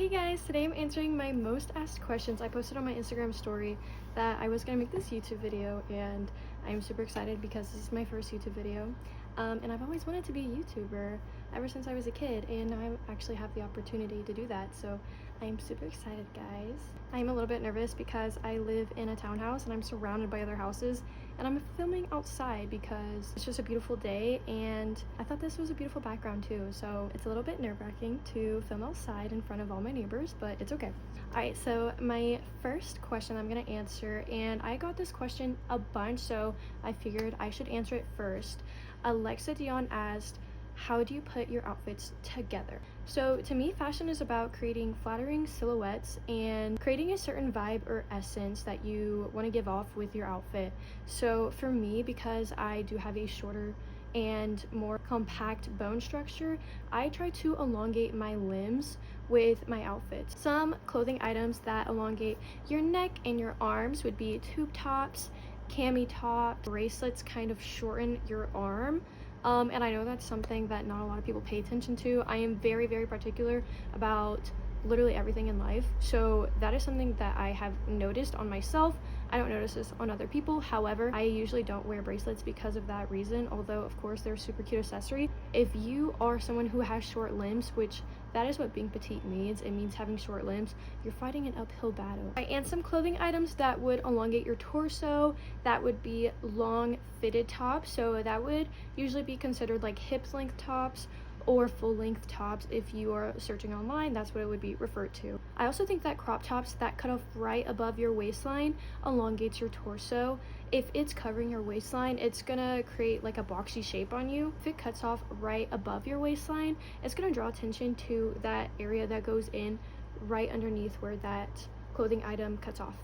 Hey guys, today I'm answering my most asked questions. I posted on my Instagram story that I was gonna make this YouTube video, and I'm super excited because this is my first YouTube video. And I've always wanted to be a YouTuber ever since I was a kid, and now I actually have the opportunity to do that, so I'm super excited, guys. I'm a little bit nervous because I live in a townhouse and I'm surrounded by other houses, and I'm filming outside because it's just a beautiful day, and I thought this was a beautiful background too, so it's a little bit nerve-wracking to film outside in front of all my neighbors, but it's okay. Alright, so my first question I'm gonna answer, and I got this question a bunch, so I figured I should answer it first. Alexa Dion asked, how do you put your outfits together? So to me, fashion is about creating flattering silhouettes and creating a certain vibe or essence that you want to give off with your outfit. So for me, because I do have a shorter and more compact bone structure, I try to elongate my limbs with my outfits. Some clothing items that elongate your neck and your arms would be tube tops, cami top, bracelets kind of shorten your arm. And I know that's something that not a lot of people pay attention to. I am very, very particular about literally everything in life, so that is something that I have noticed on myself. I don't notice this on other people. However, I usually don't wear bracelets because of that reason, although of course they're a super cute accessory. If you are someone who has short limbs, which that is what being petite means, it means having short limbs, you're fighting an uphill battle. And some clothing items that would elongate your torso, that would be long fitted tops, so that would usually be considered like hip length tops or full length tops. If you are searching online, that's what it would be referred to. I also think that crop tops that cut off right above your waistline elongates your torso. If it's covering your waistline, it's gonna create like a boxy shape on you. If it cuts off right above your waistline, it's gonna draw attention to that area that goes in right underneath where that clothing item cuts off.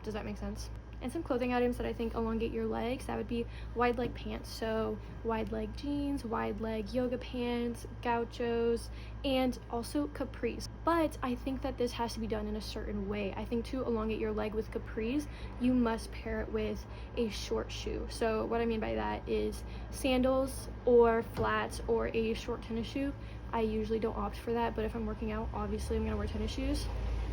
Does that make sense? And some clothing items that I think elongate your legs, that would be wide leg pants, so wide leg jeans, wide leg yoga pants, gauchos, and also capris. But I think that this has to be done in a certain way. I think to elongate your leg with capris, you must pair it with a short shoe. So what I mean by that is sandals or flats or a short tennis shoe. I usually don't opt for that, but if I'm working out, obviously I'm gonna wear tennis shoes.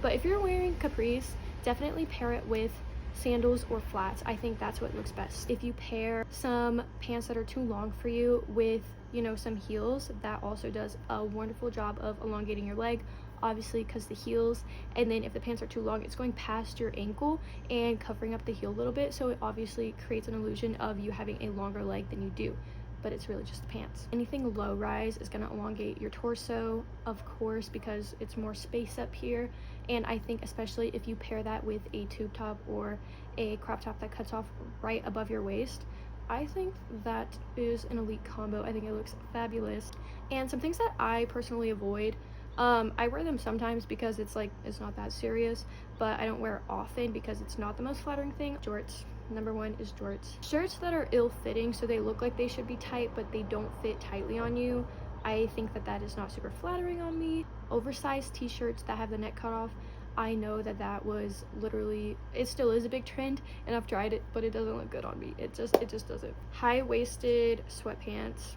But if you're wearing capris, definitely pair it with sandals or flats. I think that's what looks best. If you pair some pants that are too long for you with, you know, some heels, that also does a wonderful job of elongating your leg, obviously because the heels, and then if the pants are too long, it's going past your ankle and covering up the heel a little bit, so it obviously creates an illusion of you having a longer leg than you do, but it's really just the pants. Anything low rise is going to elongate your torso, of course, because it's more space up here. And I think especially if you pair that with a tube top or a crop top that cuts off right above your waist, I think that is an elite combo. I think it looks fabulous. And some things that I personally avoid, I wear them sometimes because it's not that serious, but I don't wear it often because it's not the most flattering thing. Jorts. Number one is jorts. Shirts that are ill-fitting, so they look like they should be tight but they don't fit tightly on you, I think that that is not super flattering on me. Oversized t-shirts that have the neck cut off, I know that that was literally, it still is a big trend, and I've tried it, but it doesn't look good on me. It just doesn't. High-waisted sweatpants,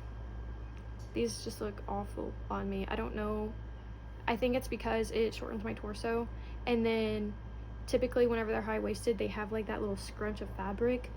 these just look awful on me. I don't know, I think it's because it shortens my torso, and then typically whenever they're high-waisted, they have like that little scrunch of fabric.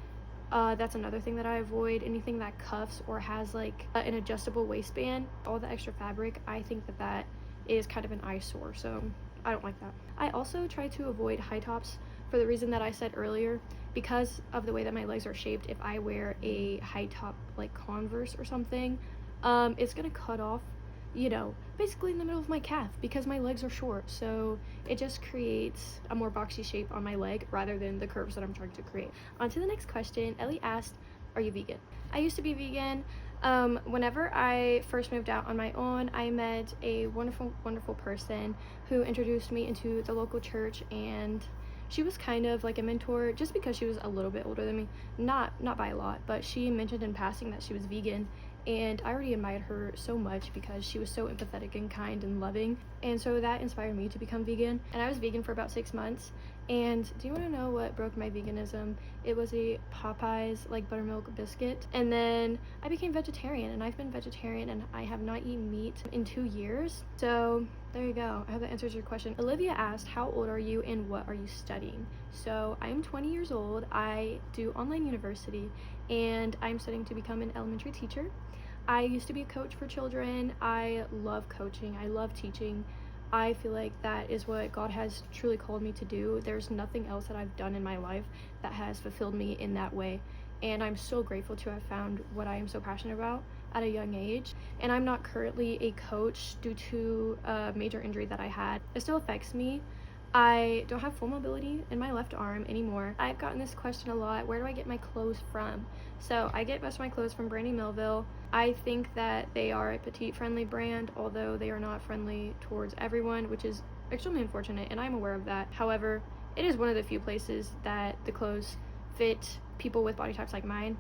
That's another thing that I avoid. Anything that cuffs or has like an adjustable waistband, all the extra fabric, I think that that is kind of an eyesore, so I don't like that. I also try to avoid high tops for the reason that I said earlier, because of the way that my legs are shaped. If I wear a high top like Converse or something, it's gonna cut off, you know, basically in the middle of my calf because my legs are short, so it just creates a more boxy shape on my leg rather than the curves that I'm trying to create. On to the next question. Ellie asked, are you vegan? I used to be vegan. Whenever I first moved out on my own, I met a wonderful person who introduced me into the local church, and she was kind of like a mentor just because she was a little bit older than me, not by a lot, but she mentioned in passing that she was vegan, and I already admired her so much because she was so empathetic and kind and loving, and so that inspired me to become vegan. And I was vegan for about 6 months, And do you want to know what broke my veganism? It was a Popeyes like buttermilk biscuit. And then I became vegetarian, and I've been vegetarian and I have not eaten meat in 2 years. So there you go. I hope that answers your question. Olivia asked, how old are you and what are you studying? So I am 20 years old. I do online university and I'm studying to become an elementary teacher. I used to be a coach for children. I love coaching. I love teaching. I feel like that is what God has truly called me to do. There's nothing else that I've done in my life that has fulfilled me in that way. And I'm so grateful to have found what I am so passionate about at a young age. And I'm not currently a coach due to a major injury that I had. It still affects me. I don't have full mobility in my left arm anymore. I've gotten this question a lot. Where do I get my clothes from? So I get most of my clothes from Brandy Melville. I think that they are a petite friendly brand, although they are not friendly towards everyone, which is extremely unfortunate, and I'm aware of that. However, it is one of the few places that the clothes fit people with body types like mine.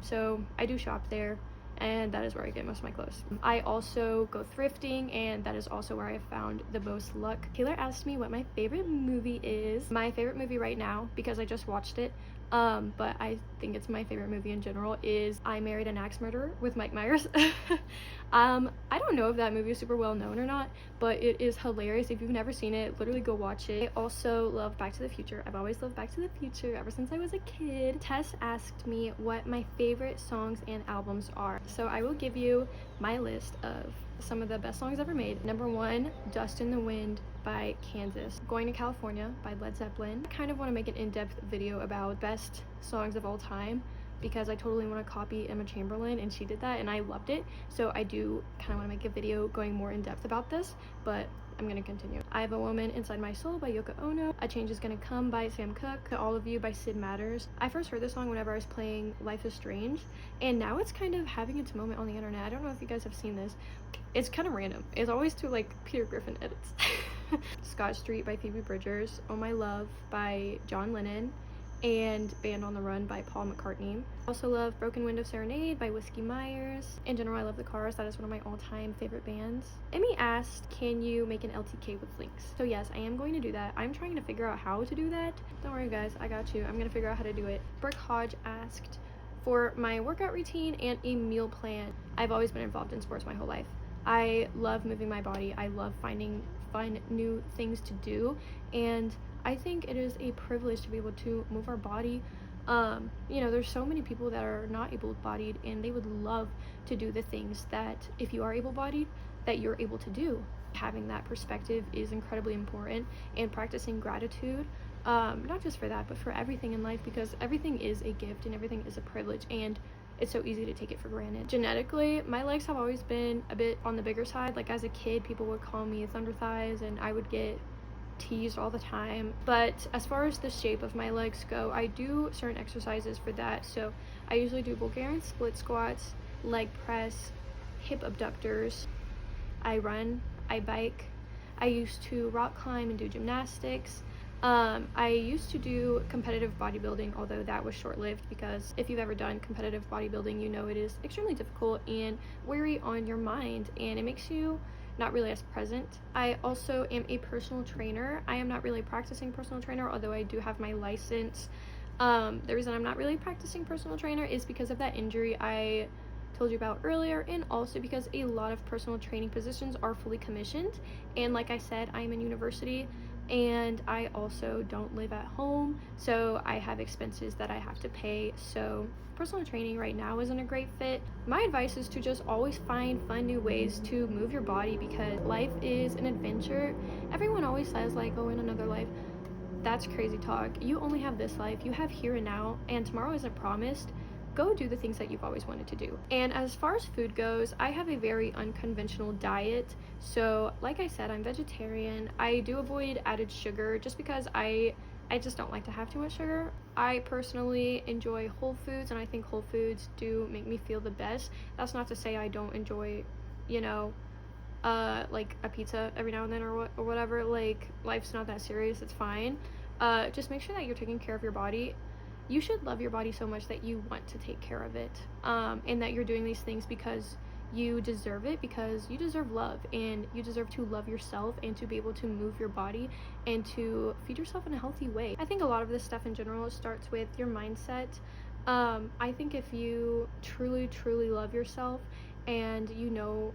So I do shop there, and that is where I get most of my clothes. I also go thrifting, and that is also where I have found the most luck. Taylor asked me what my favorite movie is. My favorite movie right now, because I just watched it, but I think it's my favorite movie in general, is I Married an Axe Murderer with Mike Myers. I don't know if that movie is super well known or not, but it is hilarious. If you've never seen it, literally go watch it. I also love Back to the Future. I've always loved Back to the Future ever since I was a kid. Tess asked me what my favorite songs and albums are. So I will give you my list of some of the best songs ever made. Number 1, Dust in the Wind by Kansas. Going to California by Led Zeppelin. I kind of want to make an in-depth video about best songs of all time, because I totally want to copy Emma Chamberlain, and she did that and I loved it. So I do kind of want to make a video going more in depth about this, but I'm gonna continue. I Have a Woman Inside My Soul by Yoko Ono. A Change Is Gonna Come by Sam Cooke. To All of You by Sid Matters. I first heard this song whenever I was playing Life is Strange, and now it's kind of having its moment on the internet. I don't know if you guys have seen this. It's kind of random. It's always to like Peter Griffin edits. Scott Street by Phoebe Bridgers. Oh My Love by John Lennon. And Band on the Run by Paul McCartney. Also love Broken Window Serenade by Whiskey Myers. In general, I love The Cars. That is one of my all-time favorite bands. Emmy asked, can you make an LTK with links? So yes, I am going to do that. I'm trying to figure out how to do that. Don't worry guys, I got you. I'm gonna figure out how to do it. Brooke Hodge asked for my workout routine and a meal plan. I've always been involved in sports my whole life. I love moving my body. I love finding fun new things to do, and I think it is a privilege to be able to move our body. You know, there's so many people that are not able-bodied, and they would love to do the things that, if you are able-bodied, that you're able to do. Having that perspective is incredibly important, and practicing gratitude, not just for that, but for everything in life, because everything is a gift and everything is a privilege, and it's so easy to take it for granted. Genetically, my legs have always been a bit on the bigger side. Like as a kid, people would call me thunder thighs, and I would get teased all the time. But as far as the shape of my legs go, I do certain exercises for that. So I usually do Bulgarian split squats, leg press, hip abductors. I run, I bike. I used to rock climb and do gymnastics. I used to do competitive bodybuilding, although that was short-lived, because if you've ever done competitive bodybuilding, you know it is extremely difficult and weary on your mind, and it makes you not really as present. I also am a personal trainer. I am not really practicing personal trainer, although I do have my license. The reason I'm not really practicing personal trainer is because of that injury I told you about earlier, and also because a lot of personal training positions are fully commissioned, and like I said, I'm in university and I also don't live at home, so I have expenses that I have to pay. So personal training right now isn't a great fit. My advice is to just always find fun new ways to move your body, because life is an adventure. Everyone always says like, oh, in another life. That's crazy talk. You only have this life. You have here and now, and tomorrow isn't promised. Go do the things that you've always wanted to do. And as far as food goes, I have a very unconventional diet. So like I said, I'm vegetarian. I do avoid added sugar just because I just don't like to have too much sugar. I personally enjoy whole foods, and I think whole foods do make me feel the best. That's not to say I don't enjoy, you know, like a pizza every now and then or whatever. Like, life's not that serious, it's fine. Just make sure that you're taking care of your body. You should love your body so much that you want to take care of it, and that you're doing these things because you deserve it, because you deserve love, and you deserve to love yourself and to be able to move your body and to feed yourself in a healthy way. I think a lot of this stuff in general starts with your mindset. I think if you truly love yourself and you know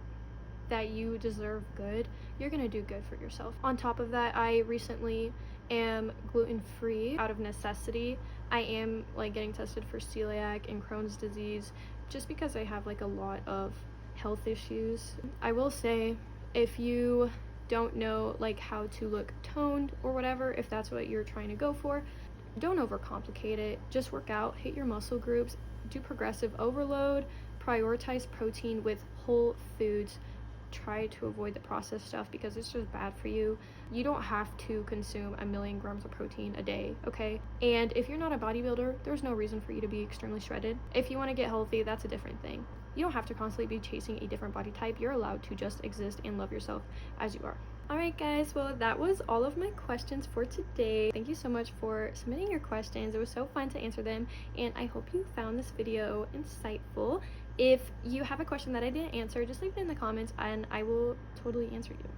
that you deserve good, you're gonna do good for yourself. On top of that, I recently am gluten-free out of necessity. I am like getting tested for celiac and Crohn's disease just because I have like a lot of health issues. I will say, if you don't know like how to look toned or whatever, if that's what you're trying to go for, don't overcomplicate it. Just work out, hit your muscle groups, do progressive overload, prioritize protein with whole foods. Try to avoid the processed stuff because it's just bad for you. You don't have to consume 1,000,000 grams of protein a day, okay? And if you're not a bodybuilder, there's no reason for you to be extremely shredded. If you want to get healthy, that's a different thing. You don't have to constantly be chasing a different body type. You're allowed to just exist and love yourself as you are. Alright guys, well that was all of my questions for today. Thank you so much for submitting your questions. It was so fun to answer them, and I hope you found this video insightful. If you have a question that I didn't answer, just leave it in the comments and I will totally answer you.